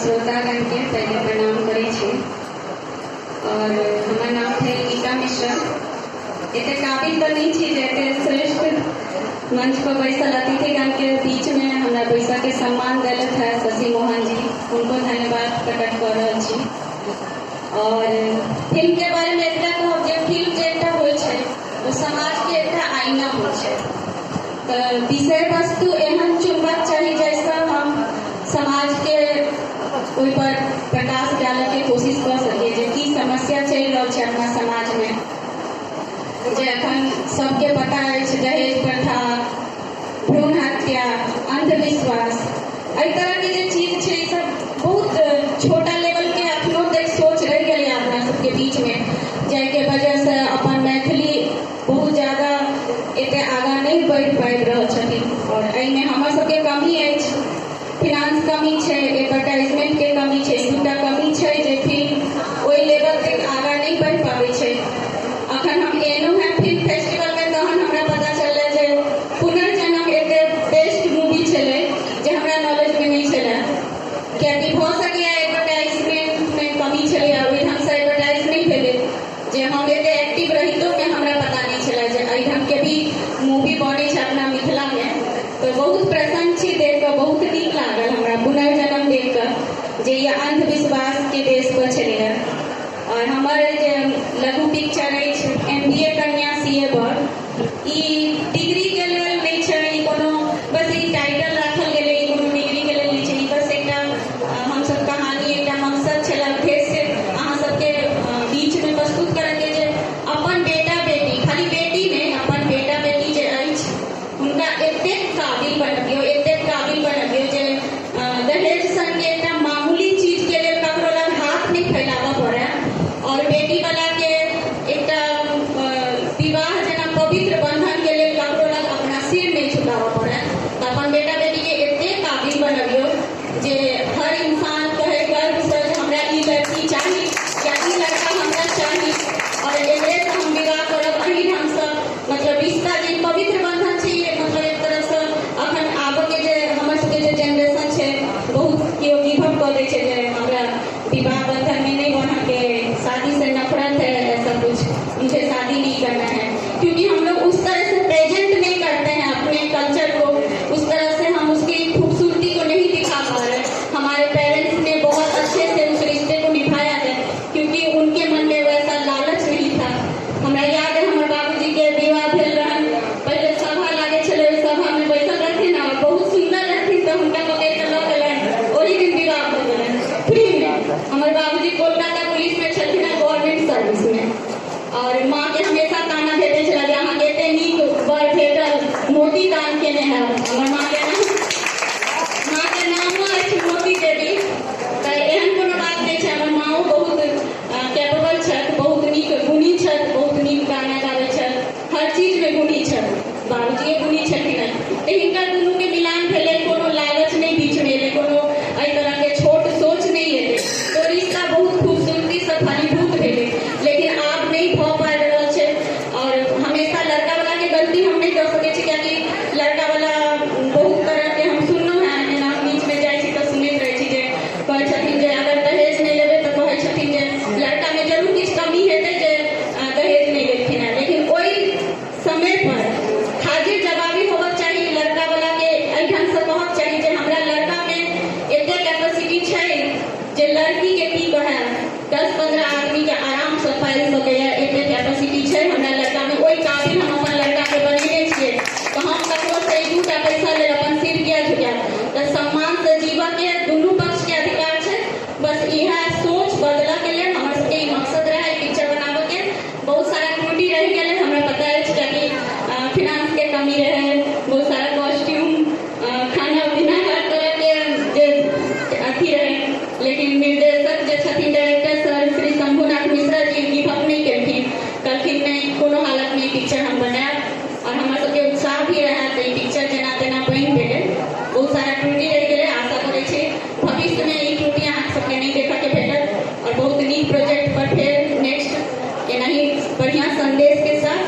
श्रोतागण के पहले प्रणाम करै छी और हमर नाम है गीता मिश्रा। एते काबिल तो नहीं छी जे श्रेष्ठ मंच पर बैसल अतिथिगण के बीच में हमरा पैसा के सम्मान दिलत है शशि मोहन जी, उनको धन्यवाद प्रकट कर रहल छी। और फिल्म के बारे में एकटा कहब जे फिल्म जे एकटा होइ छै वो समाज के एकटा आईना होइ छै, तो विषय वस्तु एहन चुनबाक चाही जैसा हम समाज के ओहि पर प्रकाश डाले के कोशिश कर सके जे की समस्या चल रहा है अपना समाज में। जे अखन सबके पता है दहेज प्रथा, भ्रूण हत्या, अंधविश्वास, एहि तरह के जे चीज है सब बहुत छोटा लेवल के अखनो तक सोच रह गए अपना सबके बीच में, जाके वजह से अपन मैथिली बहुत ज्यादा एते आगा नहीं बढ़ पाबि रहल छथिन। और एहिमे हमर सबके कमी अछि, फिनांस कमी है, एडवर्टाइजमेंट के कमी है, दूटा कमी है जे फिल्म ओहि लेवल तक आगा नहीं बढ़ पाबै छै। अखन हम एलहुँ हैं फिल्म फेस्टिवल में, तहन हमरा पता चललै जे पुनर्जन्म एते बेस्ट मूवी छलै जे हमरा नॉलेज में नहीं छलै, कियाकि भऽ सकैए एडवर्टाइजमेंट में कमी छलै, ओहि ढंग से एडवर्टाइज नहीं भेलै जे हम एते एक्टिव रहितो में हमरा पता नहीं छलै जे एहि ढंग के भी मूवी बनै छै अपना मिथिला में। तो बहुत प्रसन्न छी देख कर, बहुत नीक लागल हमरा पुनर्जन्म देख कर जे ये अंधविश्वास के देश पर छलै। और हमारे जे लघु पिक्चर अछि MBA कन्या CA पर, ई डिग्री के लेल नहीं छै, ई कोनो बस ई टाइटल राखल गेलै, ई कोनो डिग्री के लेल नहीं छै, ई बस एकटा हम सब कहानी एकटा मकसद छलै उद्देश्य अहाँ सबके बीच में प्रस्तुत करऽ के जे अपन बेटा बेटी, खाली बेटी नहीं अपन बेटा बेटी जे अछि हुनका एतेक काबिल बनबियौ, एतेक काबिल बनबियौ जे दहेज सन के एकटा मामूली चीज के लेल ककरो लग हाथ नहीं फैलाबऽ पड़े, और बेटी वाला के एकटा विवाह जना पवित्र बंधन के लेल ककरो लग अपना सिर नहीं झुकाबऽ पड़े। तो अपन बेटा बेटी के एतेक काबिल बनबियौ जे हर इंसान कहे गर्व से हमरा ई लड़की चाही या ई लड़का हमरा चाही और एकरे से हम विवाह करब, एही ढंग से मतलब रिश्ता जे पवित्र बंधन छै, मतलब एक तरह से अखन आबऽ के जे हमर सबके जे जनरेशन छै बहुत केओ गिव अप कऽ दै छै जे हमरा विवाह बंधन में नहीं बना के, शादी से नफरत है, ऐसा कुछ, मुझे शादी नहीं करना है, क्योंकि हम लोग उस तरह से प्रेजेंट नहीं करते हैं अपने कल्चर को, उस तरह से हम उसकी खूबसूरती को नहीं दिखा पा रहे। हमारे पेरेंट्स ने बहुत अच्छे से उस रिश्ते को निभाया है क्योंकि उनके मन में वैसा लालच नहीं था। हमरा याद है हमर बाबूजी के विवाह भेल रहन, पहले सभा लागे छलै, सभा में बैठल रहथिन और बहुत सुंदर रहथिन, तो हुनका पकड़ के लऽ गेलनि, ओही दिन विवाह भऽ गेलनि फ्री में। हमर बाबूजी कोलकाता पुलिस में छथिन गवर्नमेंट सर्विस में, और माँ के हमेशा ताना भेटै छलै जे अहाँके एते नीक बर भेटल, मोती दान केने है। हमर माँ के नामो अछि मोती देवी, तो एहन कोनो बात नहीं छै, हमर माँओ बहुत कैपेबल छथि, बहुत नीक गुणी छथि, बहुत नीक गाना गाबै छथि, हर चीज में गुणी छथि, बाबूजी गुणी छथिन। तो हिनका दुनू के मिलान भेलै, कोनो लालच नहीं बीच में एलै, कोनो एहि तरह के छोट सोच नहीं एलै, तो रिश्ता बहुत खूबसूरती से फलीभूत भेलै। लेकिन आब नहीं भऽ पाबि रहल छै, और हमेशा लड़का वाला के गलती हम नहीं कह सकै छी, कियाकि लड़का वाला बहुत तरह के हम सुनलहुँ हैं, जेना बीच में जाइ छी तऽ सुनैत रहै छी जे कहै छथिन जे अगर दहेज नहीं लेबै तऽ कहै छथिन जे लड़का में जरूर किछु कमी हेतै जे दहेज नहीं लेलखिन हैं। लेकिन ओहि समय पर हाजिर जवाबी होबक चाही, लड़का वाला के एहि ढंग से कहक चाही जे हमरा लड़का में एते कैपेसिटी छै जे लड़की के की कहे 10-15 आदमी के आराम से पालि सकैए, एते कैपेसिटी छै हमरा लड़का में, ओहि काबिल हम अपन लड़का के बनेने छियै। तो हम ककरो से 2टा पैसा लेल अपन सिर किया झुकाएब? तो सम्मान से जीवा के दुनू पक्ष के अधिकार छै, बस इएह सोच बदलऽ के लेल हमर सबके ई मकसद रहे पिक्चर बनाबऽ के। बहुत सारा त्रुटि रह गेलै, हमरा पता अछि, कियाकि फिनांस के कमी रहे, बहुत सारा कॉस्ट्यूम, खाना पीना, हर तरह के जे अथी रहे, लेकिन निर्देशक जे छथिन director sir Shri Shambhunath Mishra ji give up नहीं केलखिन, कहलखिन नहीं कोनो हालत में पिक्चर हम बनाएब, और हमर सबके उत्साह भी रहे, तो ई पिक्चर जेना तेना बनि गेलै। बहुत सारा त्रुटि रह गेलै, आशा करै छी भविष्य में ई त्रुटि अहाँ सबके नहीं देखऽ के भेटत, और बहुत नीक प्रोजेक्ट पर फेर नेक्स्ट एनाही बढ़िया संदेश के साथ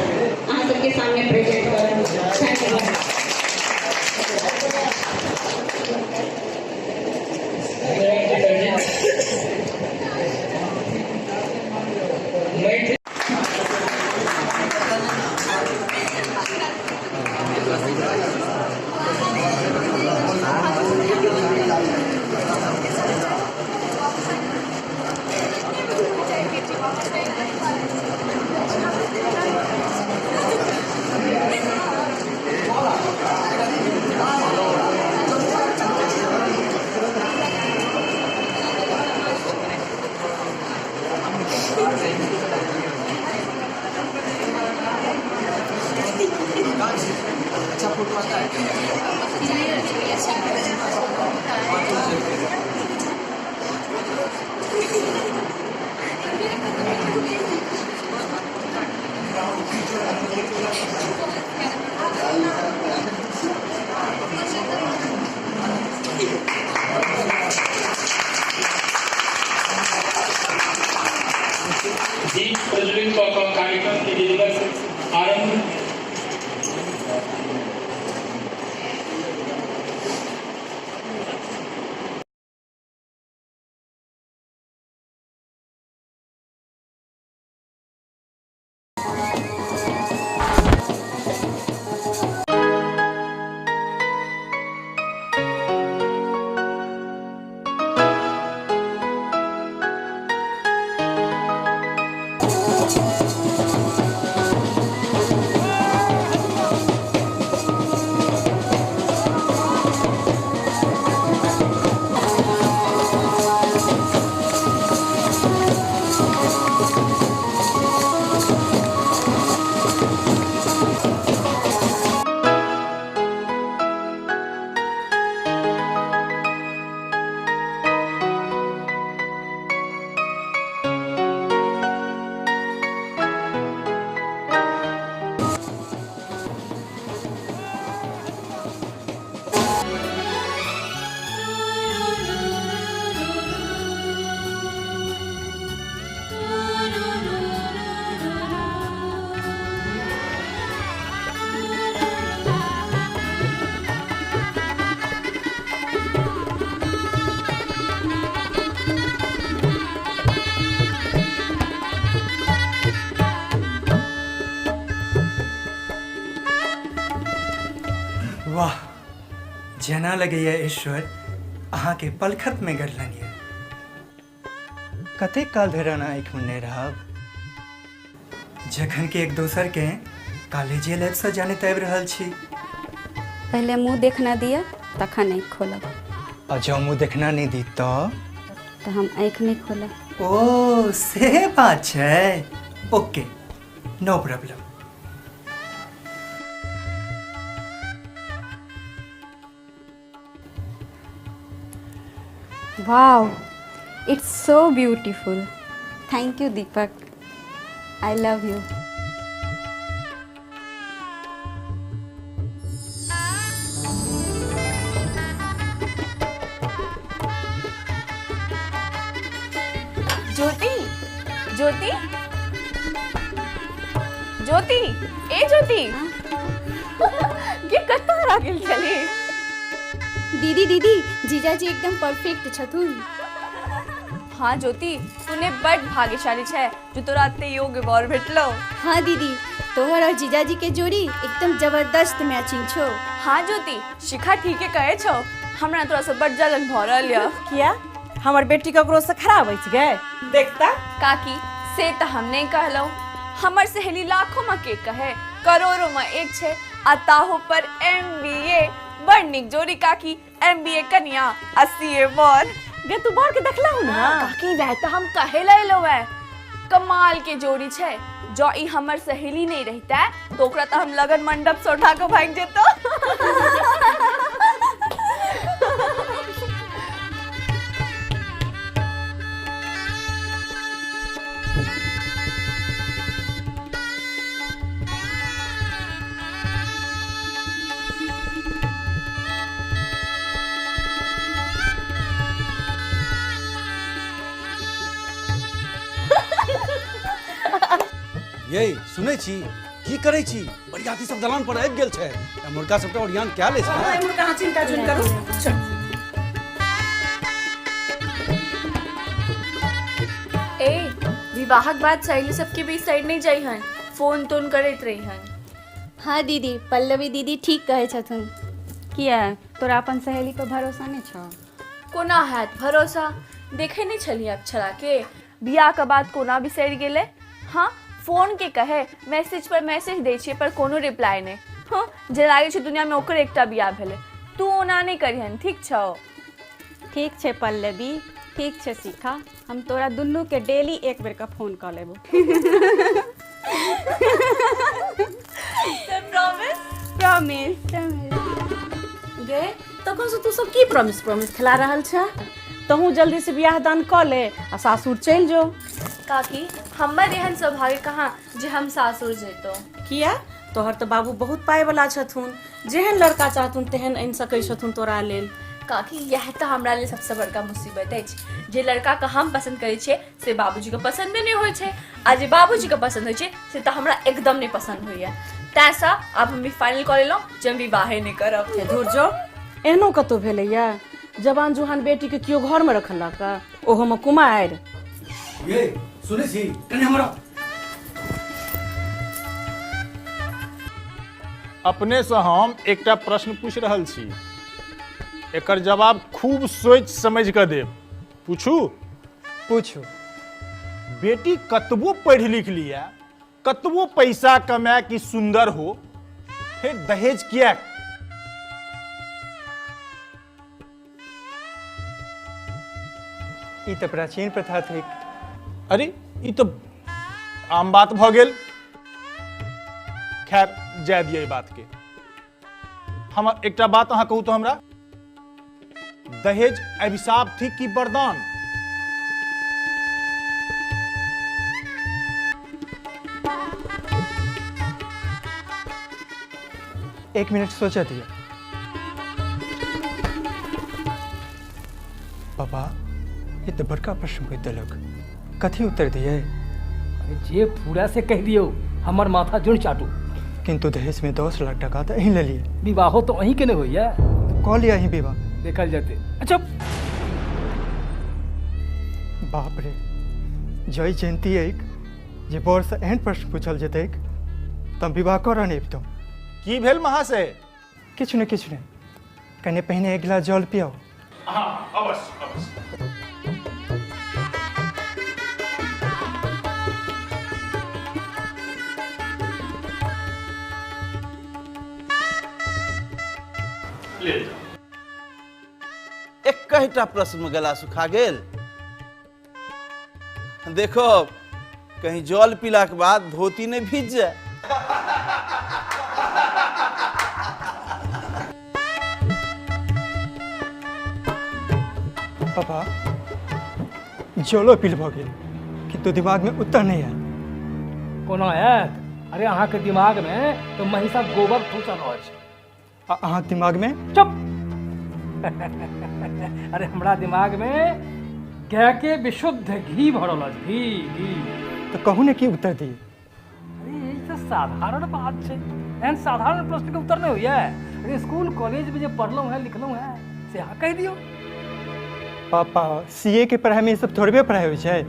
अहाँ सबके सामने प्रेजेंट करब। धन्यवाद। दीप प्रज्वलित कार्यक्रम के दिवस आरंभ। वाह, जना लगैया ईश्वर अहाँ के पलखत में गढ़लनिए। कतेक काल धरि आँखि मुन्ने रहब, जखन के एक दोसर के कॉलेजे लाइफ से जानैत आबि रहल छी। पहले मुंह देखना दिया तखन आँखि खोलब। और जब मुँह देखना नहीं दी तो हम आँखि नहीं खोलब। ओ से बात छै। Okay, no problem. Wow, it's so beautiful. Thank you, Deepak. I love you. ज्योति, ज्योति, ज्योति, ए ज्योति, ये कतऽ आ गेल छली? दीदी दीदी जीजाजी एकदम परफेक्ट छथुन। हाँ ज्योति, तूने बड़ भाग्यशाली छे जो तोरा एते योग्य वर भेटलो। हाँ दीदी, तोहर और जीजाजी के जोड़ी एकदम जबरदस्त मैचिंग छो। हाँ ज्योति, शिखा ठीक है कहे छो। हमरा तोरा से बड़ जलन भ रहल य। किया हमर बेटी ककरो से खराब अछि गे? देखता काकी से त हम नहीं कहलो। हमर सहेली लाखों में के कहे, करोड़ों में एक छे। अताहो पर MBA बड़ निक जोड़ी काकी। MBA कन्या 80 वर। गे तू बर के देखलहु ना? काकी वह तो हम कहे लैलो है। कमाल के जोड़ी छे। जो ई हमर सहेली नहीं रहता तो ओकरा तो हम लगन मंडप से उठा के भाग जेतो। ये सुनै छी की करै छी? बरियाती सब दलान पर आबि गेल छै। मुर्गा सबटा ओरियान क्या ले छै? हां मुर्गा चिंता जुन करू। चल ए विवाहक बाद सहेली सबके बीच साइड नहीं जाई हन, फोन तोन करैत रही हन। हाँ दीदी, पल्लवी दीदी ठीक कहे छथुन। किया तोरा अपन सहेली पर भरोसा नहीं छौ? कोना हैत भरोसा? देखे नहीं छलिए अक्षरा के बियाह के बाद कोना बिसरि गेले। हाँ फोन के कहे मैसेज पर मैसेज दै छियै पर कोनो रिप्लाई नहीं। हाँ जे लागे छै दुनिया में ओकर एकटा बियाह भेले। तू ओना नहीं करिहन, ठीक छौ? ठीक छे पल्लवी, ठीक छे सीखा, हम तोरा दुनू के डेली एक बेर का फोन कर लेबो। Promise promise. गे तखन से तू सब की प्रॉमिस खिला रहल छ? तहूँ जल्दी से बियाह दान क ले आ सासुर चल जो। काकी हमर एहन सौभाग्य कहाँ जे हम सासुर जेतो। किया? तोहर तो बाबू बहुत पाए वाला छथुन, जेहन लड़का चाहथुन तेहन आनि सकै छथुन तोरा लेल। काकी यह तो हमरा लिए सबसे बड़का मुसीबत अछि जे लड़का के हम पसंद करे छे से बाबूजी के पसंद नहीं होय छे, आ जे बाबूजी के पसंद होय छे से तो हमरा एकदम नहीं पसंद होइया। तैसा अब हम फाइनल कर लेलो जे हम विवाह नहीं करब। धुर जो, एहनो कतौ भेलैया? जवान जुहान बेटी के कियो घर में रखलक, ओहो में कुमार। ये सुने छी कने हमरा अपने से हम एकटा प्रश्न पूछ रहल छी, एकर जवाब खूब सोच समझ कर देब। पूछू? पूछू। बेटी कतबो पढ़ लिख लिया, कतबो पैसा कमाए कि सुंदर हो, फिर दहेज किया? ई तो प्राचीन प्रथा थी। अरे ई तो आम बात भ गेल। खैर जाय दिए ई बात के। हम एकटा बात अहाँ कहू तो हमरा, दहेज अभिशाप थी कि वरदान? एक मिनट सोचा दिया। पापा ये तो बड़का प्रश्न कोई दिलक, कथी उत्तर दिए? अरे जे पूरा से कह दियो हमर माथा जुड़ चाटू। किंतु दहेज में 10 लाख टका तो अहीं ले लिए। विवाहो तो अहीं के नहीं होइया, कह लिया अहीं विवाह। देखल जाते। अच्छा बाप रे, जय जयंती एक जे बर से एहन प्रश्न पूछल जेतै तब विवाह कर नहीं तुम। की भेल महाशय? किछु ने किछु ने, कने पहने एक गिलास जल पियाओ। हाँ अवश्य अवश्य। ले जाओ। एकटा प्रश्न में गला सुखा गेल। देखो कहीं जल पीला के बाद धोती नहीं भीज जाए। पापा जलो पील भ गेल किंतु दिमाग में उत्तर नहीं आयल। कोना आयत? अरे अहाँ के दिमाग में तो महिषा गोबर ठूसल अछि। अहाँ दिमाग में? चुप। अरे हमरा दिमाग में गाय के विशुद्ध घी भरल अछि। घी तो कहू ने की उत्तर दिए? अरे यही तो साधारण बात है, एहन साधारण प्रश्न के उत्तर नहीं होइया। अरे स्कूल कॉलेज में जो पढ़लहुँ है लिखलहुँ है से अहाँ कह दियो। पापा सीए के पढ़ाई में ये सब थोड़बे पढ़ाई होइ छै।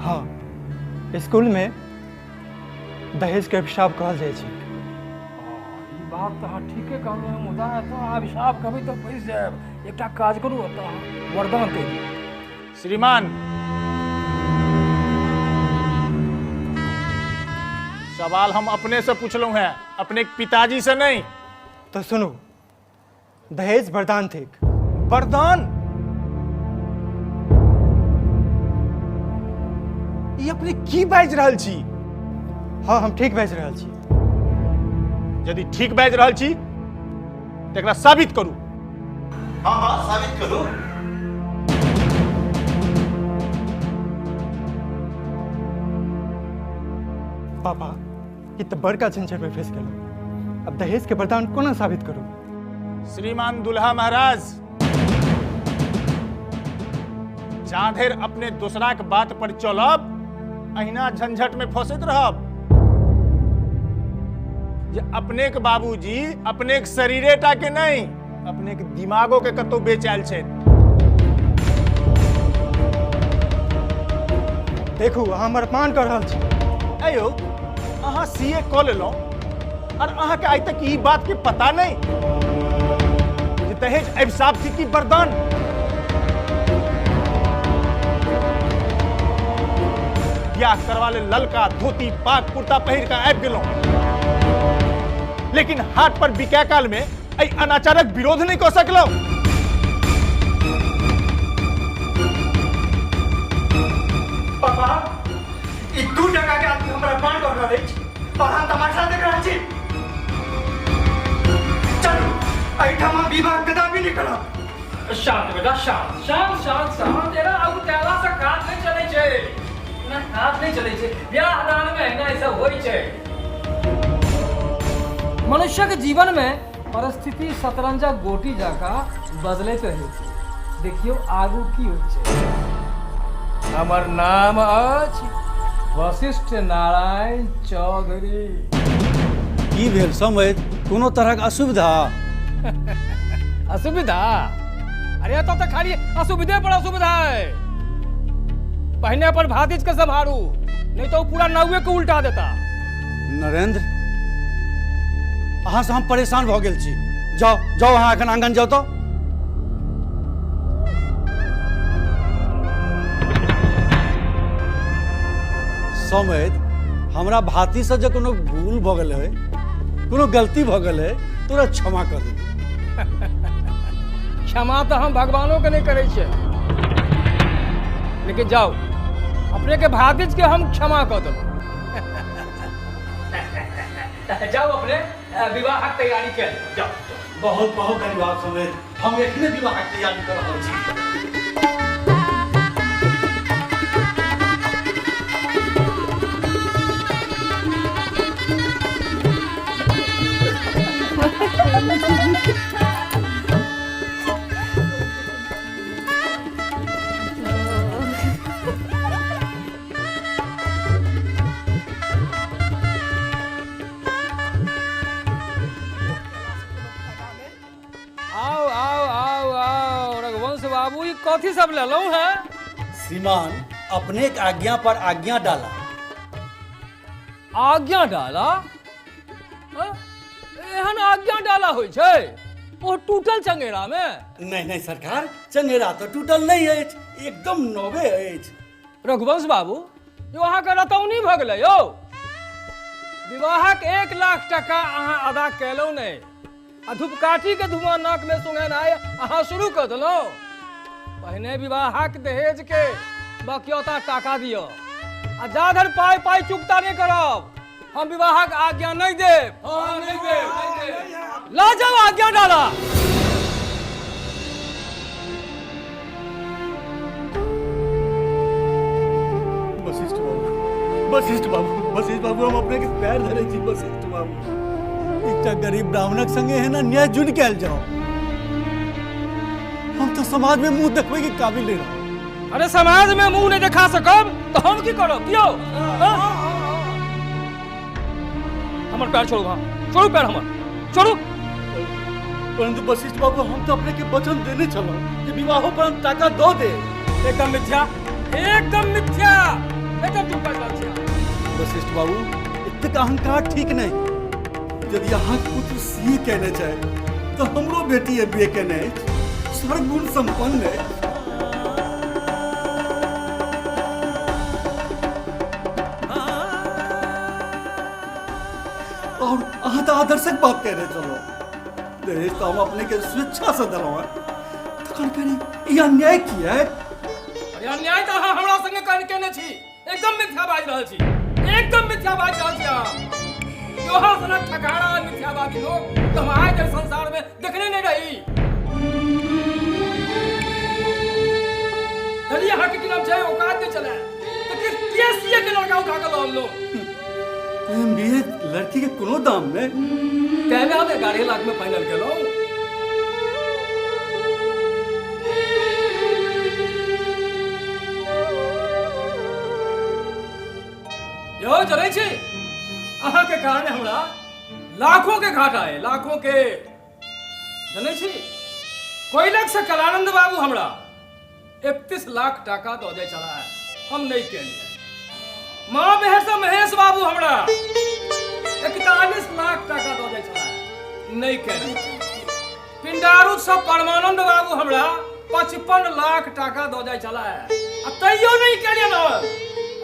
हाँ स्कूल में दहेज के अभिशाप कहल जाइ छै। ई बात तो अहाँ ठीके कहलहुँ, मुदा तो अभिशाप कभी तो फंस जायब। एकटा काज करू तो वरदान कह दियौ। श्रीमान, सवाल हम अपने से पूछलू हैं, अपने पिताजी से नहीं। तो सुनो, दहेज वरदान थे। वरदान? ये अपने की बाज रहल छी? हाँ हम ठीक बाज रहल छी। यदि ठीक बाज रहल छी तो एकरा साबित करू। हाँ हाँ साबित करू। पापा ये तो बड़का झंझट में फंस गए। अब दहेज के वरदान कोना साबित करूं? श्रीमान दुल्हा महाराज, जाधेर अपने दूसरा के बात पर चलब, अहिना झंझट में फंसत रहब। जे अपने के बाबूजी अपने के शरीरे टा के नहीं, अपने के दिमागो के कतौ बेचायल छै। देखू अहाँ हमर अपमान कर रहल छी। अयो अहाँ सीए कऽ लेलहुँ और अहाँ के आइ तक ई बात के पता नहीं जे दहेज अभिशाप थी कि वरदान? ब्याह करवा ले ललका धोती पाग कुर्ता पहिर के आबि गेलहुँ, लेकिन हाट पर बिकाय काल में अनाचारक विरोध नहीं कऽ सकलहुँ। अछि और हम तमाशा देख रहल छी। चल एहिठाम हम विवाह कदापि नहीं करब। शांत बेटा, शांत शांत शांत शांत। तेरा अब तेला से काज नहीं चले छे, ना काज नहीं चले छे। ब्याह दान में ना ऐसा होई छे। मनुष्य के जीवन में परिस्थिति शतरंजा गोटी जाका बदलैत रहै छै। देखियो आगू की होइ छै। हमर नाम अछि वशिष्ठ नारायण चौधरी। की भेल समझ? कोनो तरहक असुविधा? असुविधा? अरे तो खाली असुविधे पर असुविधा है। पहने पर भातिज के संभारू, नहीं तो पूरा नौवे को उल्टा देता। नरेंद्र, अहाँ से हम परेशान भ गेल छी। जाओ जाओ, अहाँ एखन आंगन जाओ। तो समझ, हमरा भाती से जो कोनो भूल भ गेल है, कोनो गलती भ गेल है, तोरा क्षमा कर दे। क्षमा तो हम भगवानों के नहीं करे छे, लेकिन जाओ अपने के भातिज के हम क्षमा कर दो। जाओ अपने विवाह की तैयारी कर जाओ। बहुत बहुत धन्यवाद समझ, हम एखने विवाह की तैयारी कर रहल छी। आओ आओ आओ आओ रघुवंश बाबू, ये कथी सब ले लो है? श्रीमान, अपने के आज्ञा पर आज्ञा डाला। आज्ञा डाला? एहन आज्ञा डाला होइ छै ओ टूटल चंगेरा में? नहीं नहीं सरकार, चंगेरा तो टूटल नहीं है, एकदम नवे है। रघुवंश बाबू, यो अहाँ के रतौनी भ गेलै यौ। विवाहक 1 लाख टका अहाँ अदा केलौ नहीं, आ धूपकाठी के धुआं नाक में सुंघेनाइ अहाँ शुरू कर देलौ। पहिने विवाहक दहेज के बकियौता टाका दियो, आ जाधर पाई पाई चुकता नहीं करब, हम विवाहक आज्ञा नहीं देब। नहीं देब। ला जाओ आज्ञा डाला। वशिष्ठ बाबू, वशिष्ठ बाबू, वशिष्ठ बाबू, हम अपने के पैर धरे छी। वशिष्ठ बाबू, एक गरीब ब्राह्मणक संगे है ना न्याय जुड़ कैल जाओ। हम तो समाज में मुंह देखबे के काबिल नहीं रहो। अरे समाज में मुंह नहीं दिखा सकब तो हम की करब? दियो हमर पैर छोड़ो, वहां छोड़ो पैर हमर, छोड़ो। परंतु वशिष्ठ बाबू, हम तो अपने के वचन देने चलो कि विवाह पर हम टाका दो दे। एकदम मिथ्या, एकदम मिथ्या, एकदम चुप कर। वशिष्ठ बाबू, इतने अहंकार ठीक नहीं। यदि अहाँ पुत्र सीए कहने चाहे तो हमरो बेटी है बीए कहने, सर्वगुण संपन्न है। और अहाँ तो आदर्शक बात कह रहे चलो, दहेज तो हम अपने के स्वेच्छा से दिलो है, तो कौन करी यह अन्याय किया है? अरे अन्याय तो हमरा संगे कहने छी, एकदम मिथ्या बाज रहल छी, एकदम मिथ्या बाज रहल छी। अहाँ योहा सनक ठकारा मिथ्यावादी लोग तो हम आज तक संसार में देखने नहीं रही। दलिया हक की नाम चाहे औकात नहीं चला, तो किस सीए के लड़का उठा कर लो हम लोग। बीए लड़की के कोनो दाम में कहले हमें 11 लाख में फाइनल के लो। यो चले छी, अहाँ के कारण हमरा लाखों के घाटा है, लाखों के। जाने छी, कोयलक से कलानंद बाबू हमरा 31 लाख टाका दो दे चला है, हम नहीं कहलिए। माँ बेहर से महेश बाबू हमरा 41 लाख टाका दो दे चला है, नहीं कहलिए। पिंडारू से परमानंद बाबू हमरा 55 लाख टाका दो दे चला है, तैयो नहीं कहलिए ना।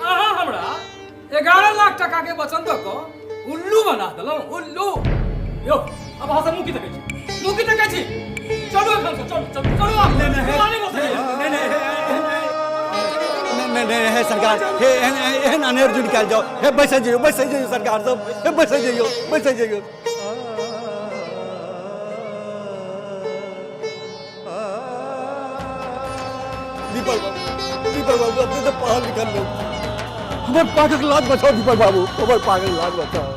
अहाँ हमरा 11 लाख टका के वचन दो को उल्लू बना दलो, उल्लू। यो अब अहाँ से मुंह की तकै छी, मुंह की तकै छी। चलो चलो चलो चलो। नहीं है सरकार हे एहन अनेर जो निकाल जाओ हे बैसे जाइयो सरकार सब हे बैसे जाइयो दीपक बाबू अपने तो पढ़ा लिखल लोग हमारे पागल लाद बचाओ दीपक बाबू हमारे पागल लाद बचाओ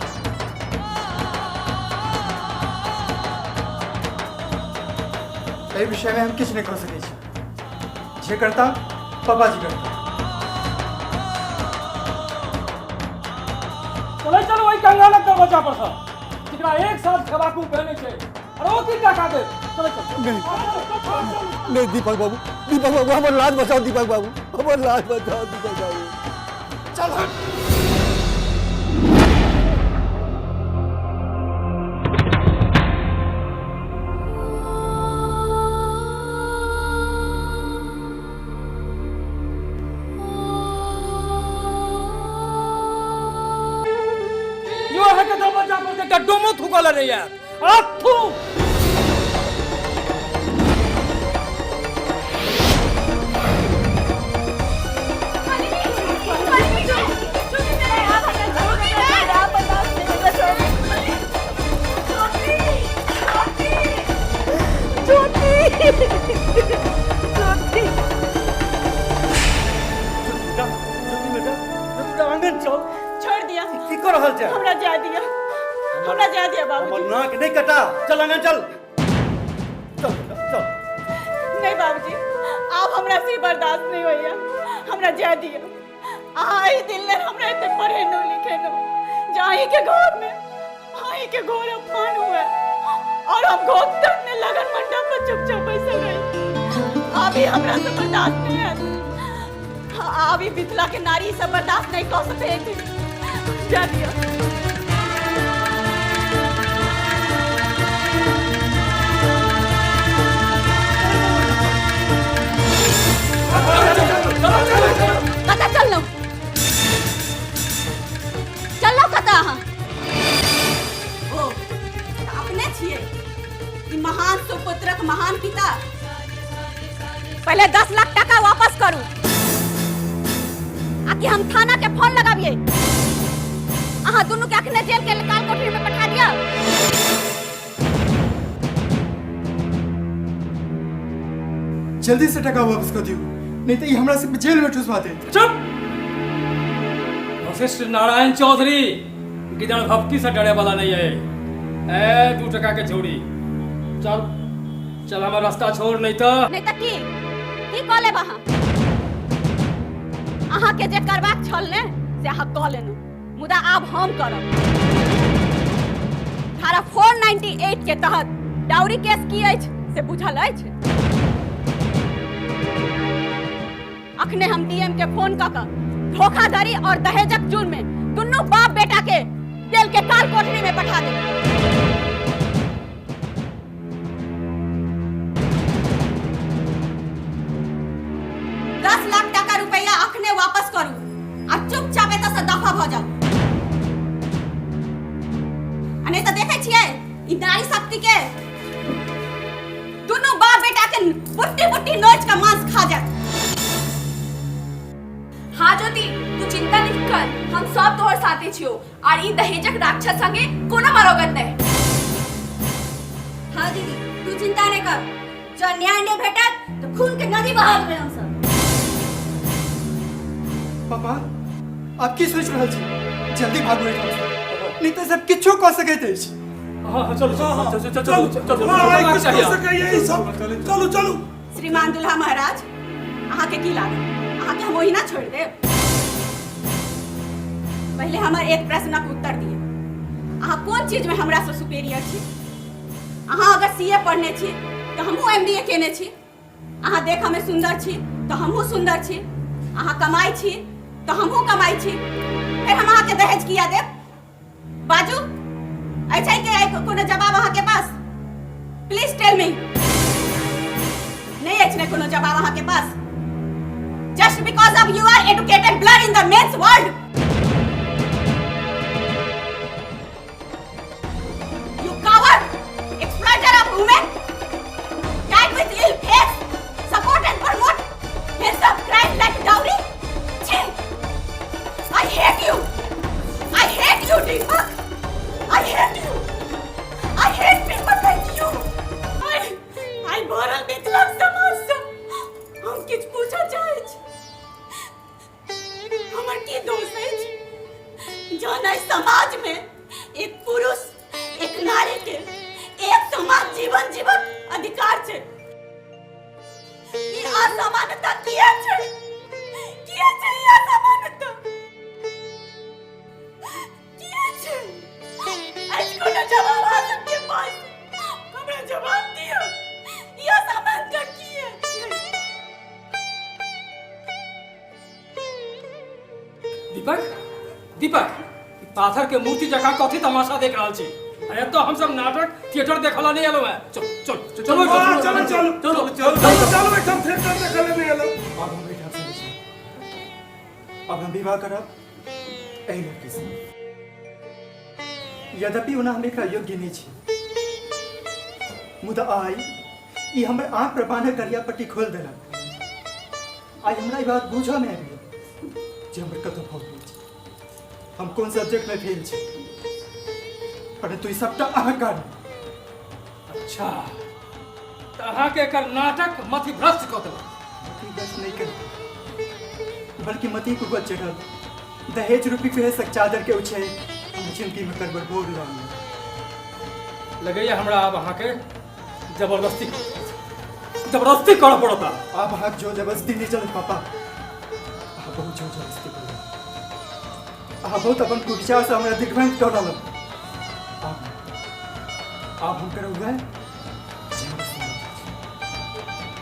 एहि विषय में हम किछु नहीं कर सकै छी जे करता पापा जी करता चलो वही कंगालक का बच्चा पर था जिकरा एक साथ खबाकू पहने छे और वो की का दे चलो नहीं दीपक बाबू हमारे लाद बचाओ दीपक बाबू हमारे लाद बचाओ दीपक बाबू चल यो है के दरवाजा पर के गड्ढों में थूकला रे यार आ थू छोड़ दिया की कर रहल छै हमरा जा दिया बाबूजी हमर नाक नहीं कटा चल आंगन चल नहीं बाबूजी आप हमरा से बर्दाश्त नहीं होइया हमरा जा दिया आई दिल ने हमरा इतने पढ़े नो लिखे नो जाही के घर में आई के घोर अपमान हुआ और हम गोद तकने लगन मंडप पर चुपचाप बैठे रहे अभी हमरा से बर्दाश्त नहीं है अभी बिथला के नारी से बर्दाश्त नहीं कर सकते थे जा दिया कता चल लो कता अहाँ ओ अपने छिए ई महान सुपुत्रक महान पिता पहले 10 लाख टका वापस करू आकि हम थाना के फोन लगाबिए अहाँ दोनों के अखने जेल के काल कोठरी में पठा दिया जल्दी से टका वापस कर दियो नहीं तो ये हमरा से जेल में ठुसवा दे चुप वशिष्ठ नारायण चौधरी की जन भक्ति से डरे वाला नहीं है ए 2 टका के छोड़ी चल हमारा रास्ता छोड़ नहीं तो की कॉले वहाँ अहाँ के जे करबाक छल ने से अहाँ कऽ लेनु मुदा आब हम करब धारा 498 के तहत डाउरी केस की अछि से बुझल अछि अखने हम डीएम के फोन कऽ धोखाधड़ी और दहेजक जुर्म में दोनों बाप बेटा के जेल के काल कोठरी में पठा दे 10 लाख टका रुपया अखने वापस करू आ चुपचाप एतऽ से दफा भ जाऊ अने तऽ देखै छियै ई नारी शक्ति के दोनों बाप बेटा के बुट्टी बुट्टी नोच के मांस खा जात हाँ ज्योति तू चिंता नहीं कर हम सब तोहर साथे छियो और ई दहेजक राक्षस संगे कोनो मरोगत नहीं हाँ दीदी तू चिंता नहीं कर जो न्याय नहीं भेटत तो खून के नदी बहा देबै हम सब पापा आप की सोच रहल छी जल्दी भागू एठाम से नहीं तो सब किछो कऽ सकैत अछि चलो श्रीमान दुल्हा महाराज अहाँ के की लागल अहाँ के हम ओहिना छोड़ देब पहले हमर एक प्रश्नक उत्तर दिए अहाँ कोन चीज में हमरा से सुपीरियर छी अहाँ अगर सीए पढ़ने छी तो हमहू एमबीए केने छी अहाँ देखऽ में सुंदर छी तो हमहू सुंदर छी अहाँ कमाई छी तो हमहू कमाई छी फिर हम अहाँ के दहेज किया देब बाजू अच्छा के कोनो जवाब अहाँ के पास प्लीज टेल मी नहीं अछि ने कोनो जवाब अहाँ के पास just because of you are educated blood in the men's world you coward exploiter of women tied with ill faith support and promote hence of crime like dowry I hate you. I hate you, Deepak. I hate you. I hate people like you. I भरल मिथिलाक समाज से हम किछ पूछा चाहे हमर की दोष है जौन है समाज में एक पुरुष एक नारी के एक समान जीवन जीवन अधिकार छे ई असमानता किया छे ई असमानता किया छे आज को न जवाब आ सबके पास हमरा जवाब दियो ई असमानता किया छे दीपक दीपक पाथर के मूर्ति जगह कथी तमाशा देख रहल छी अरे तो हम सब नाटक थिएटर देखला नहीं आलो है चल चल चलो चलो चलो चलो चलो एकदम थिएटर देखले नहीं आलो। अब हम बैठा सके छी। अब हम विवाह करब एहि लड़की से। यद्यपि ओना हम एकरा योग्य नहीं छी मुदा आई ई हमर आँख पर बान्हल करिया पट्टी खोल देलक। आई हमरा ई बात बुझऽ में आबि जे हमर कतौ भूल गेल छी हम कोन सब्जेक्ट में फेल छी परंतु ई सबटा अहाँ कारण। अच्छा तो अहाँ के कर नाटक मति भ्रष्ट क देलक बस नहीं कर बल्कि मती को बच चढ़ल दहेज रूपी फेसक चादर के उछे हम जिंदगी में करबर बोर लागे लगैया हमरा अब अहाँ के जबरदस्ती करऽ पड़ता। अब हाथ जो जबरदस्ती नहीं चल पापा आप बहुत जो जबरदस्ती कर आप बहुत अपन कुविचार से हमरा दिग्भ्रांत कर रहल आप हम कर हुआ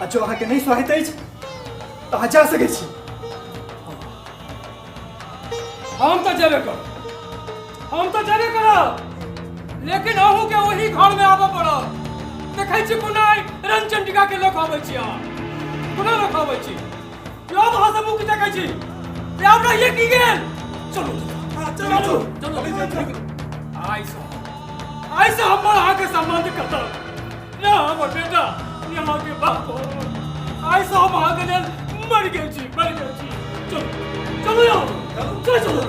आ जो अहाँ के नहीं स्वाहित अछि तो अहाँ जा सकै छी। हम तो जेबे करब लेकिन अहूँ के वही घर में आबऽ पड़त। देखै छी कोना रंगचंडिका के लोक आबै छी अहाँ कोना लोक आबै छी यो अहाँ सब मुख देखै छी ते हमरा ये की गेल चलो चलो आई से हमर अहाँ के सम्मान करता ना हमर बेटा यहाँ के बाप आई से हम अहाँ के लेल मर गेल छी चलो चलो चलो